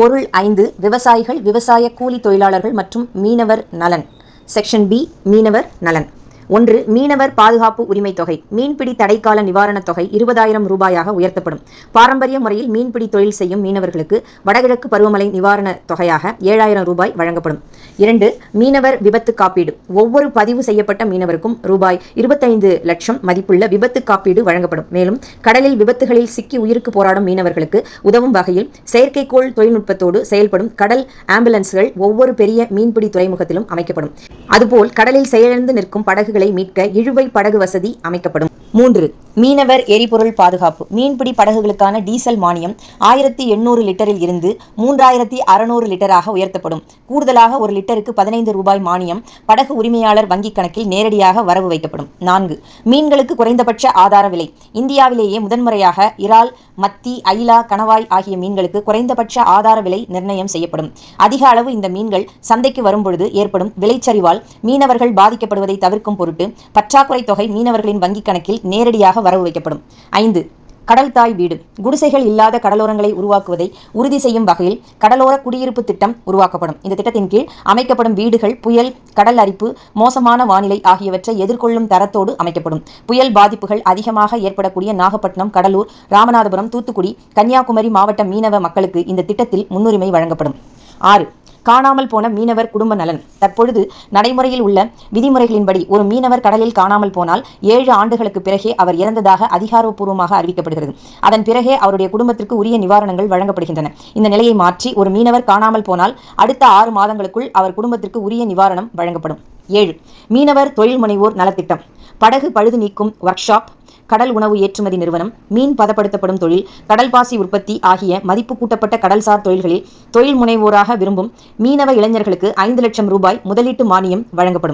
பொருள் 5 விவசாயிகள், விவசாய கூலி தொழிலாளர்கள் மற்றும் மீனவர் நலன். செக்ஷன் பி மீனவர் நலன். 1. மீனவர் பாதுகாப்பு உரிமை தொகை. மீன்பிடி தடைக்கால நிவாரணத் தொகை 20,000 ரூபாயாக உயர்த்தப்படும். பாரம்பரிய முறையில் மீன்பிடி தொழில் செய்யும் மீனவர்களுக்கு வடகிழக்கு பருவமழை நிவாரண தொகையாக 7,000 ரூபாய் வழங்கப்படும். 2. மீனவர் விபத்து காப்பீடு. ஒவ்வொரு பதிவு செய்யப்பட்ட மீனவருக்கும் ரூபாய் 25 லட்சம் மதிப்புள்ள விபத்து காப்பீடு வழங்கப்படும். மேலும் கடலில் விபத்துகளில் சிக்கி உயிருக்கு போராடும் மீனவர்களுக்கு உதவும் வகையில் செயற்கைக்கோள் தொழில்நுட்பத்தோடு செயல்படும் கடல் ஆம்புலன்ஸ்கள் ஒவ்வொரு பெரிய மீன்பிடி துறைமுகத்திலும் அமைக்கப்படும். அதுபோல் கடலில் செயலிழந்து நிற்கும் படகுகளை மீட்க இழுவை படகு வசதி அமைக்கப்படும். 3. மீனவர் எரிபொருள் பாதுகாப்பு. மீன்பிடி படகுகளுக்கான டீசல் மானியம் 1,800 லிட்டரில் இருந்து 3,600 லிட்டராக உயர்த்தப்படும். கூடுதலாக ஒரு லிட்டருக்கு 15 ரூபாய் மானியம் படகு உரிமையாளர் வங்கிக் கணக்கில் நேரடியாக வரவு வைக்கப்படும். 4. மீன்களுக்கு குறைந்தபட்ச ஆதார விலை. இந்தியாவிலேயே முதன்முறையாக இறால், மத்தி, ஐலா, கணவாய் ஆகிய மீன்களுக்கு குறைந்தபட்ச ஆதார விலை நிர்ணயம் செய்யப்படும். அதிக அளவு இந்த மீன்கள் சந்தைக்கு வரும்பொழுது ஏற்படும் விலைச்சரிவால் மீனவர்கள் பாதிக்கப்படுவதை தவிர்க்கும் பொருட்டு பற்றாக்குறை தொகை மீனவர்களின் வங்கிக் கணக்கில் நேரடியாக வரவு வைக்கப்படும். 5. கடல் தாய் வீடு. குடிசைகள் இல்லாத கடலோரங்களை உருவாக்குவதை உறுதி செய்யும் வகையில் கடலோர குடியிருப்பு திட்டம் உருவாக்கப்படும். இந்த திட்டத்தின் கீழ் அமைக்கப்படும் வீடுகள் புயல், கடல் அரிப்பு, மோசமான வானிலை ஆகியவற்றை எதிர்கொள்ளும் தரத்தோடு அமைக்கப்படும். புயல் பாதிப்புகள் அதிகமாக ஏற்படக்கூடிய நாகப்பட்டினம், கடலூர், ராமநாதபுரம், தூத்துக்குடி, கன்னியாகுமரி மாவட்ட மீனவ மக்களுக்கு இந்த திட்டத்தில் முன்னுரிமை வழங்கப்படும். 6. காணாமல் போன மீனவர் குடும்ப நலன். தற்பொழுது நடைமுறையில் உள்ள விதிமுறைகளின்படி ஒரு மீனவர் கடலில் காணாமல் போனால் 7 ஆண்டுகளுக்கு பிறகே அவர் இறந்ததாக அதிகாரப்பூர்வமாக அறிவிக்கப்படுகிறது. அதன் பிறகே அவருடைய குடும்பத்திற்கு உரிய நிவாரணங்கள் வழங்கப்படுகின்றன. இந்த நிலையை மாற்றி ஒரு மீனவர் காணாமல் போனால் அடுத்த 6 மாதங்களுக்குள் அவர் குடும்பத்திற்கு உரிய நிவாரணம் வழங்கப்படும். 7. மீனவர் தொழில் முனைவோர் நலத்திட்டம். படகு பழுது நீக்கும் ஒர்க் ஷாப், கடல் உணவு ஏற்றுமதி நிறுவனம், மீன் பதப்படுத்தப்படும் தொழில், கடல் பாசி உற்பத்தி ஆகிய மதிப்பு கூட்டப்பட்ட கடல்சார் தொழில்களில் தொழில் முனைவோராக விரும்பும் மீனவ இளைஞர்களுக்கு 5 லட்சம் ரூபாய் முதலீட்டு மானியம் வழங்கப்படும்.